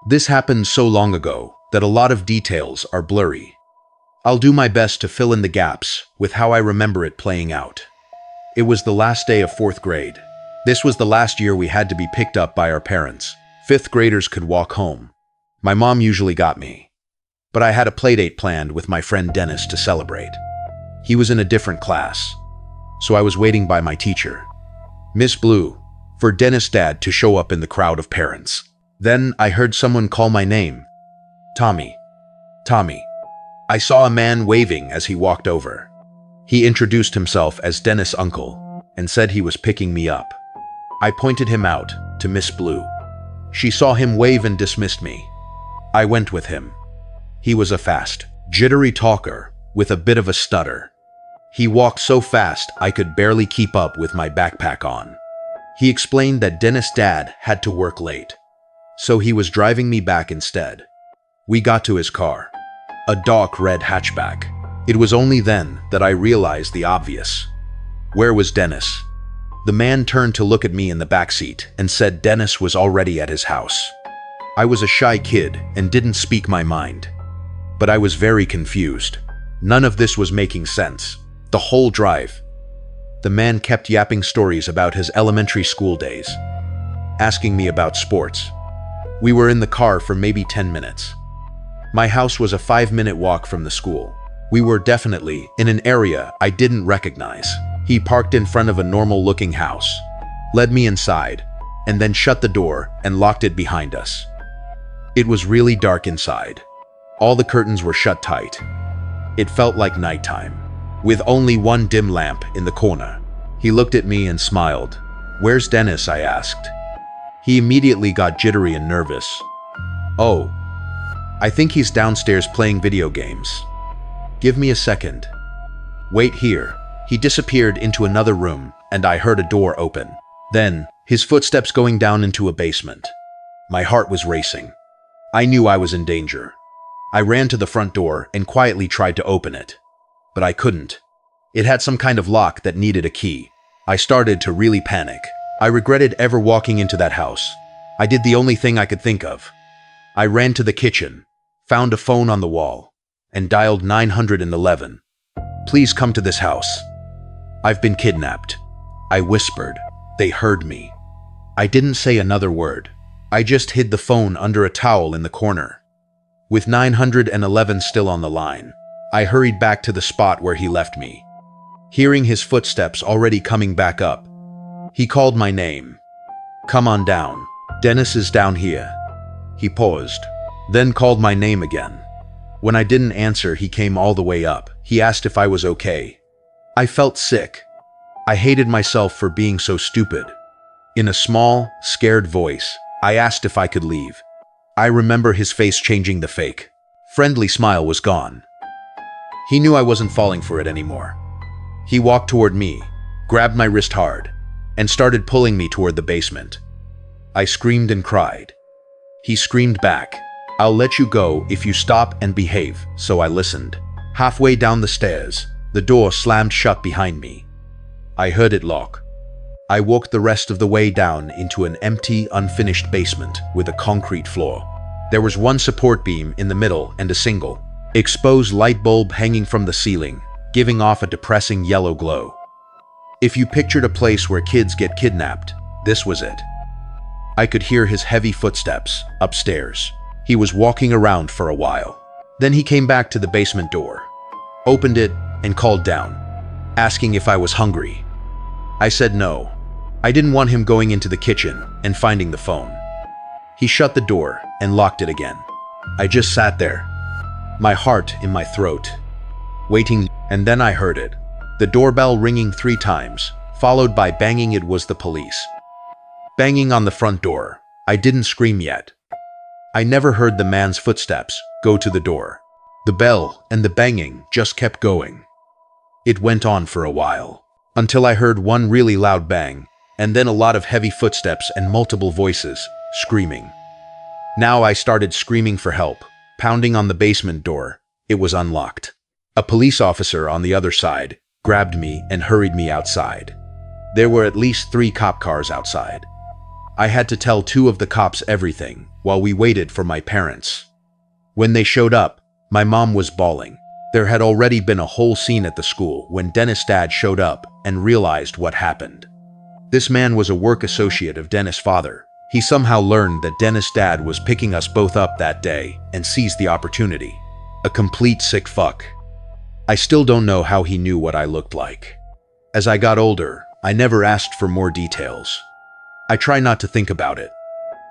This happened so long ago that a lot of details are blurry. I'll do my best to fill in the gaps with how I remember it playing out. It was the last day of 4th grade. This was the last year we had to be picked up by our parents. 5th graders could walk home. My mom usually got me. But I had a playdate planned with my friend Dennis to celebrate. He was in a different class, so I was waiting by my teacher, Miss Blue, for Dennis' dad to show up in the crowd of parents. Then I heard someone call my name. Tommy. Tommy. I saw a man waving as he walked over. He introduced himself as Dennis' uncle and said he was picking me up. I pointed him out to Miss Blue. She saw him wave and dismissed me. I went with him. He was a fast, jittery talker with a bit of a stutter. He walked so fast I could barely keep up with my backpack on. He explained that Dennis' dad had to work late, so he was driving me back instead. We got to his car, a dark red hatchback. It was only then that I realized the obvious. Where was Dennis? The man turned to look at me in the backseat and said Dennis was already at his house. I was a shy kid and didn't speak my mind, but I was very confused. None of this was making sense. The whole drive, the man kept yapping stories about his elementary school days, asking me about sports. We were in the car for maybe 10 minutes. My house was a 5-minute walk from the school. We were definitely in an area I didn't recognize. He parked in front of a normal-looking house, led me inside, and then shut the door and locked it behind us. It was really dark inside. All the curtains were shut tight. It felt like nighttime, with only one dim lamp in the corner. He looked at me and smiled. "Where's Dennis?" I asked. He immediately got jittery and nervous. "Oh, I think he's downstairs playing video games. Give me a second." "Wait here." He disappeared into another room, and I heard a door open. Then, his footsteps going down into a basement. My heart was racing. I knew I was in danger. I ran to the front door and quietly tried to open it. But I couldn't. It had some kind of lock that needed a key. I started to really panic. I regretted ever walking into that house. I did the only thing I could think of. I ran to the kitchen, found a phone on the wall, and dialed 911. "Please come to this house. I've been kidnapped." I whispered. They heard me. I didn't say another word. I just hid the phone under a towel in the corner. With 911 still on the line, I hurried back to the spot where he left me. Hearing his footsteps already coming back up, he called my name. "Come on down. Dennis is down here." He paused, then called my name again. When I didn't answer, he came all the way up. He asked if I was okay. I felt sick. I hated myself for being so stupid. In a small, scared voice, I asked if I could leave. I remember his face changing. The fake, friendly smile was gone. He knew I wasn't falling for it anymore. He walked toward me, grabbed my wrist hard, and started pulling me toward the basement. I screamed and cried. He screamed back, "I'll let you go if you stop and behave," so I listened. Halfway down the stairs, the door slammed shut behind me. I heard it lock. I walked the rest of the way down into an empty, unfinished basement with a concrete floor. There was one support beam in the middle and a single, exposed light bulb hanging from the ceiling, giving off a depressing yellow glow. If you pictured a place where kids get kidnapped, this was it. I could hear his heavy footsteps upstairs. He was walking around for a while. Then he came back to the basement door, opened it, and called down, asking if I was hungry. I said no. I didn't want him going into the kitchen and finding the phone. He shut the door and locked it again. I just sat there, my heart in my throat, waiting, and then I heard it. The doorbell ringing 3 times, followed by banging. It was the police. Banging on the front door. I didn't scream yet. I never heard the man's footsteps go to the door. The bell and the banging just kept going. It went on for a while, until I heard one really loud bang, and then a lot of heavy footsteps and multiple voices screaming. Now I started screaming for help, pounding on the basement door. It was unlocked. A police officer on the other side grabbed me and hurried me outside. There were at least 3 cop cars outside. I had to tell two of the cops everything while we waited for my parents. When they showed up, my mom was bawling. There had already been a whole scene at the school when Dennis' dad showed up and realized what happened. This man was a work associate of Dennis' father. He somehow learned that Dennis' dad was picking us both up that day and seized the opportunity. A complete sick fuck. I still don't know how he knew what I looked like. As I got older, I never asked for more details. I try not to think about it.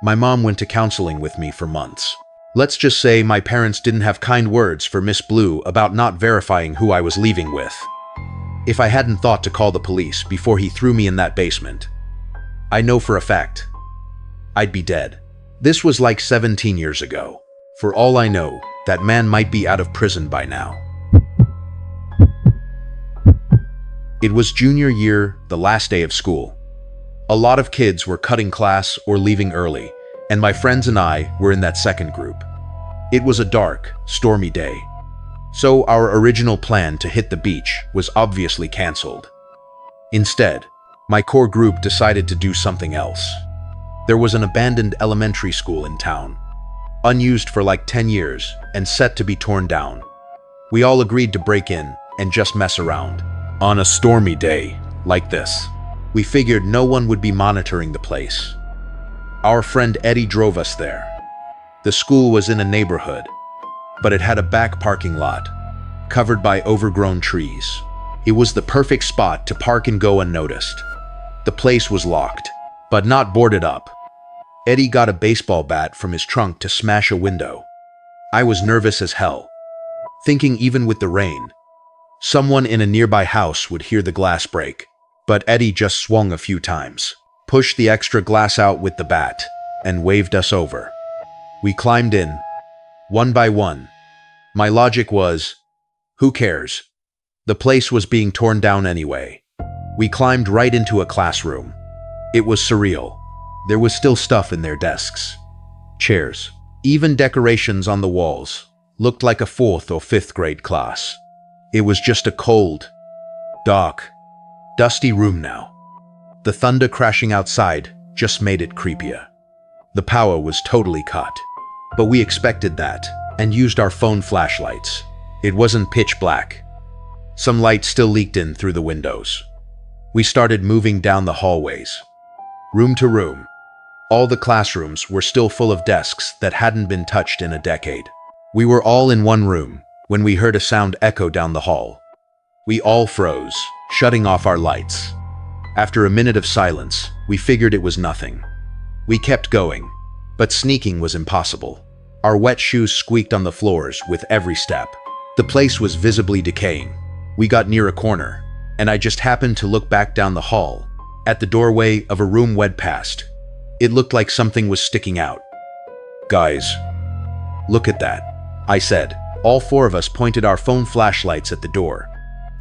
My mom went to counseling with me for months. Let's just say my parents didn't have kind words for Miss Blue about not verifying who I was leaving with. If I hadn't thought to call the police before he threw me in that basement, I know for a fact I'd be dead. This was like 17 years ago. For all I know, that man might be out of prison by now. It was junior year, the last day of school. A lot of kids were cutting class or leaving early, and my friends and I were in that second group. It was a dark, stormy day. So our original plan to hit the beach was obviously canceled. Instead, my core group decided to do something else. There was an abandoned elementary school in town, unused for like 10 years and set to be torn down. We all agreed to break in and just mess around. On a stormy day like this, we figured no one would be monitoring the place. Our friend Eddie drove us there. The school was in a neighborhood, but it had a back parking lot, covered by overgrown trees. It was the perfect spot to park and go unnoticed. The place was locked, but not boarded up. Eddie got a baseball bat from his trunk to smash a window. I was nervous as hell, thinking even with the rain, someone in a nearby house would hear the glass break. But Eddie just swung a few times, pushed the extra glass out with the bat, and waved us over. We climbed in, one by one. My logic was, who cares? The place was being torn down anyway. We climbed right into a classroom. It was surreal. There was still stuff in their desks, chairs, even decorations on the walls. Looked like a 4th or 5th grade class. It was just a cold, dark, dusty room now. The thunder crashing outside just made it creepier. The power was totally cut, but we expected that and used our phone flashlights. It wasn't pitch black. Some light still leaked in through the windows. We started moving down the hallways, room to room. All the classrooms were still full of desks that hadn't been touched in a decade. We were all in one room when we heard a sound echo down the hall. We all froze, shutting off our lights. After a minute of silence, we figured it was nothing. We kept going, but sneaking was impossible. Our wet shoes squeaked on the floors with every step. The place was visibly decaying. We got near a corner, and I just happened to look back down the hall, at the doorway of a room we'd passed. It looked like something was sticking out. "Guys, look at that," I said. All 4 of us pointed our phone flashlights at the door.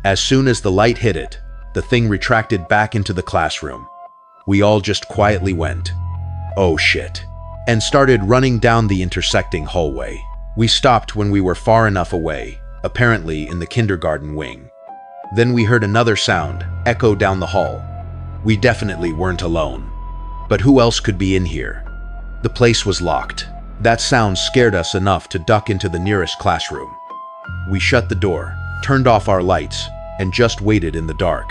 As soon as the light hit it, the thing retracted back into the classroom. We all just quietly went, "Oh shit," and started running down the intersecting hallway. We stopped when we were far enough away, apparently in the kindergarten wing. Then we heard another sound echo down the hall. We definitely weren't alone. But who else could be in here? The place was locked. That sound scared us enough to duck into the nearest classroom. We shut the door, turned off our lights, and just waited in the dark,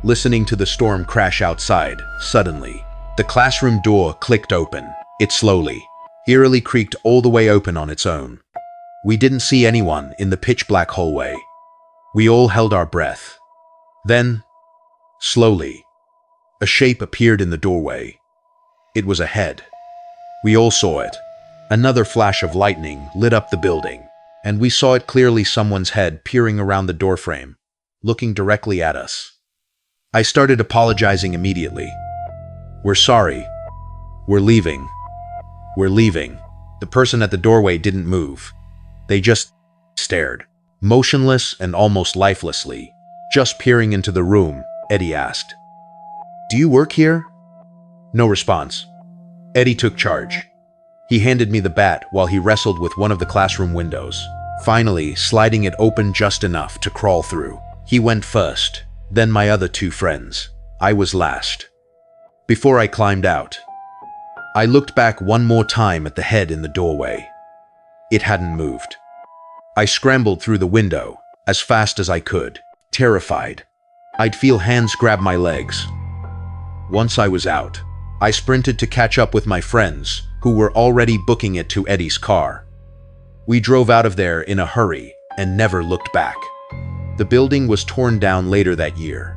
listening to the storm crash outside. Suddenly, the classroom door clicked open. It slowly, eerily creaked all the way open on its own. We didn't see anyone in the pitch-black hallway. We all held our breath. Then, slowly, a shape appeared in the doorway. It was a head. We all saw it. Another flash of lightning lit up the building, and we saw it clearly, someone's head peering around the doorframe, looking directly at us. I started apologizing immediately. "We're sorry. We're leaving. We're leaving." The person at the doorway didn't move. They just stared, motionless and almost lifelessly. Just peering into the room, Eddie asked, "Do you work here?" No response. Eddie took charge. He handed me the bat while he wrestled with one of the classroom windows, finally sliding it open just enough to crawl through. He went first, then my other 2 friends. I was last. Before I climbed out, I looked back one more time at the head in the doorway. It hadn't moved. I scrambled through the window as fast as I could, terrified. I'd feel hands grab my legs. Once I was out, I sprinted to catch up with my friends, who were already booking it to Eddie's car. We drove out of there in a hurry and never looked back. The building was torn down later that year,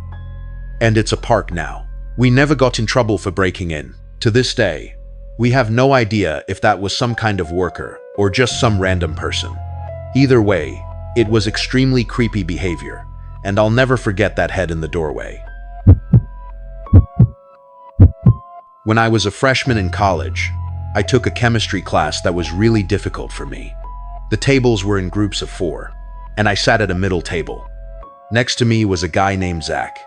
and it's a park now. We never got in trouble for breaking in. To this day, we have no idea if that was some kind of worker or just some random person. Either way, it was extremely creepy behavior, and I'll never forget that head in the doorway. When I was a freshman in college, I took a chemistry class that was really difficult for me. The tables were in groups of 4, and I sat at a middle table. Next to me was a guy named Zach.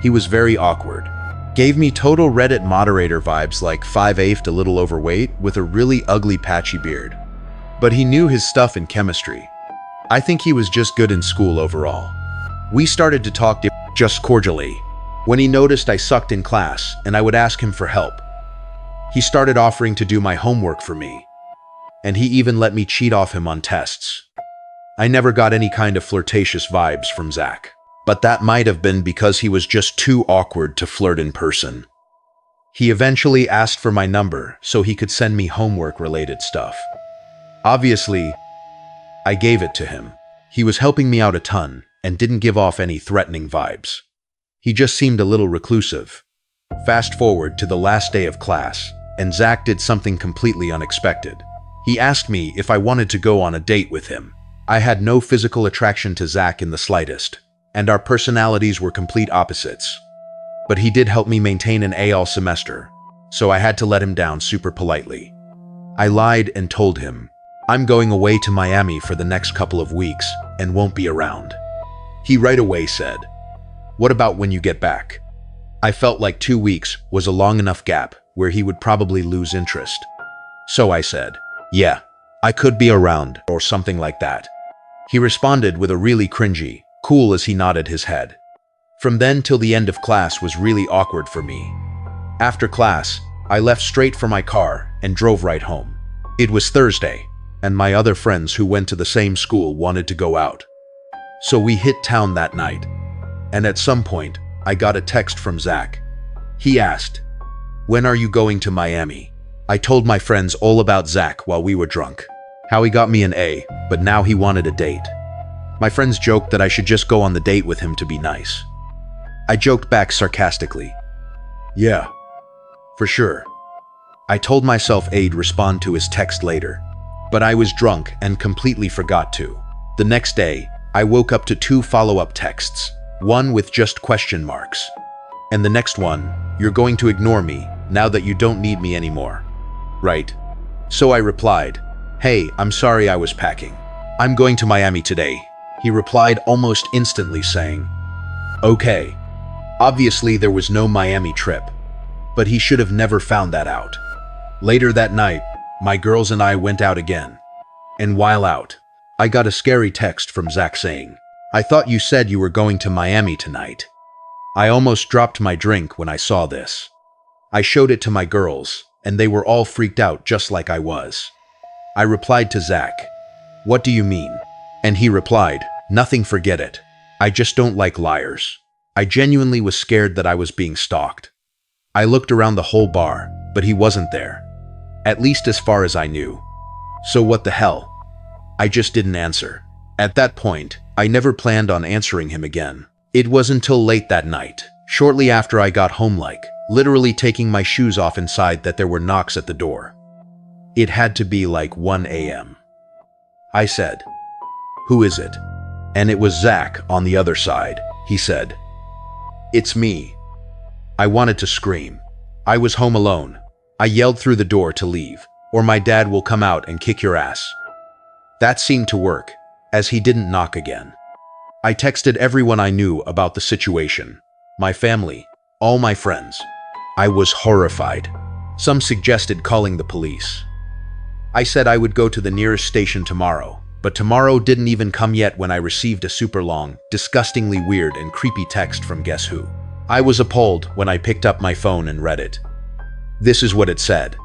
He was very awkward. Gave me total Reddit moderator vibes, like 5'8", a little overweight, with a really ugly patchy beard. But he knew his stuff in chemistry. I think he was just good in school overall. We started to talk just cordially when he noticed I sucked in class and I would ask him for help. He started offering to do my homework for me, and he even let me cheat off him on tests. I never got any kind of flirtatious vibes from Zach, but that might have been because he was just too awkward to flirt in person. He eventually asked for my number so he could send me homework-related stuff. Obviously, I gave it to him. He was helping me out a ton and didn't give off any threatening vibes. He just seemed a little reclusive. Fast forward to the last day of class, and Zach did something completely unexpected. He asked me if I wanted to go on a date with him. I had no physical attraction to Zach in the slightest, and our personalities were complete opposites. But he did help me maintain an A all semester, so I had to let him down super politely. I lied and told him, "I'm going away to Miami for the next couple of weeks and won't be around." He right away said, "What about when you get back?" I felt like 2 weeks was a long enough gap where he would probably lose interest. So I said, "Yeah, I could be around," or something like that. He responded with a really cringy, cool as he nodded his head. From then till the end of class was really awkward for me. After class, I left straight for my car and drove right home. It was Thursday, and my other friends who went to the same school wanted to go out. So we hit town that night, and at some point, I got a text from Zach. He asked, "When are you going to Miami?" I told my friends all about Zach while we were drunk. How he got me an A, but now he wanted a date. My friends joked that I should just go on the date with him to be nice. I joked back sarcastically, "Yeah, for sure." I told myself I'd respond to his text later, but I was drunk and completely forgot to. The next day, I woke up to 2 follow-up texts, one with just question marks, and the next one, "You're going to ignore me now that you don't need me anymore, right?" So I replied, "Hey, I'm sorry, I was packing. I'm going to Miami today." He replied almost instantly saying, "Okay." Obviously, there was no Miami trip, but he should have never found that out. Later that night, my girls and I went out again. And while out, I got a scary text from Zach saying, "I thought you said you were going to Miami tonight." I almost dropped my drink when I saw this. I showed it to my girls, and they were all freaked out just like I was. I replied to Zach, "What do you mean?" And he replied, "Nothing, forget it. I just don't like liars." I genuinely was scared that I was being stalked. I looked around the whole bar, but he wasn't there. At least as far as I knew. So what the hell? I just didn't answer. At that point, I never planned on answering him again. It was until late that night, shortly after I got home, like literally taking my shoes off inside, that there were knocks at the door. It had to be like 1 a.m. I said, "Who is it?" And it was Zach on the other side. He said, "It's me." I wanted to scream. I was home alone. I yelled through the door to leave, or my dad will come out and kick your ass. That seemed to work, as he didn't knock again. I texted everyone I knew about the situation. My family, all my friends. I was horrified. Some suggested calling the police. I said I would go to the nearest station tomorrow, but tomorrow didn't even come yet when I received a super long, disgustingly weird and creepy text from guess who. I was appalled when I picked up my phone and read it. This is what it said.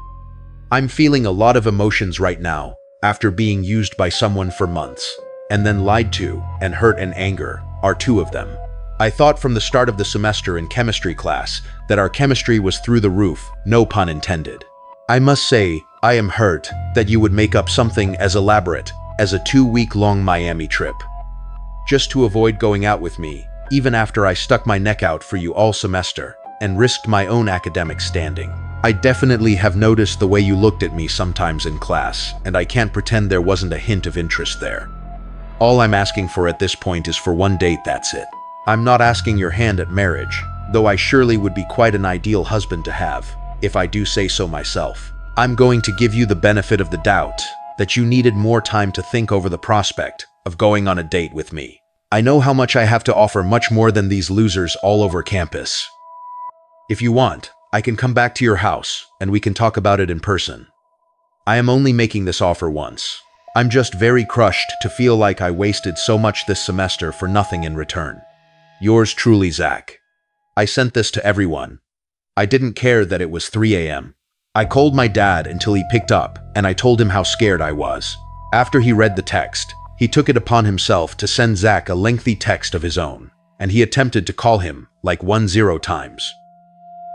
I'm feeling a lot of emotions right now after being used by someone for months, and then lied to, and hurt and anger are two of them. I thought from the start of the semester in chemistry class that our chemistry was through the roof, no pun intended. I must say, I am hurt that you would make up something as elaborate as a 2-week-long Miami trip, just to avoid going out with me, even after I stuck my neck out for you all semester and risked my own academic standing. I definitely have noticed the way you looked at me sometimes in class, and I can't pretend there wasn't a hint of interest there. All I'm asking for at this point is for one date, that's it. I'm not asking your hand at marriage, though I surely would be quite an ideal husband to have, if I do say so myself. I'm going to give you the benefit of the doubt that you needed more time to think over the prospect of going on a date with me. I know how much I have to offer, much more than these losers all over campus. If you want, I can come back to your house and we can talk about it in person. I am only making this offer once. I'm just very crushed to feel like I wasted so much this semester for nothing in return. Yours truly, Zach. I sent this to everyone. I didn't care that it was 3 a.m. I called my dad until he picked up, and I told him how scared I was. After he read the text, he took it upon himself to send Zach a lengthy text of his own, and he attempted to call him like 10 times.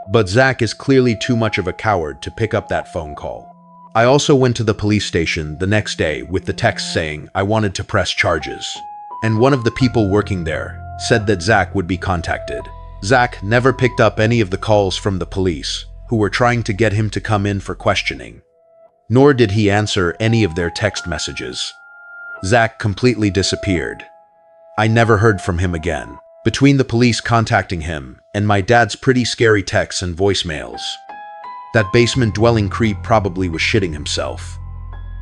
But Zach is clearly too much of a coward to pick up that phone call. I also went to the police station the next day with the text saying I wanted to press charges, and one of the people working there said that Zach would be contacted. Zach never picked up any of the calls from the police, who were trying to get him to come in for questioning. Nor did he answer any of their text messages. Zach completely disappeared. I never heard from him again. Between the police contacting him and my dad's pretty scary texts and voicemails, that basement-dwelling creep probably was shitting himself.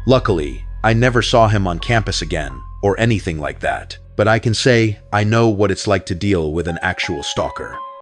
Luckily, I never saw him on campus again, or anything like that. But I can say I know what it's like to deal with an actual stalker.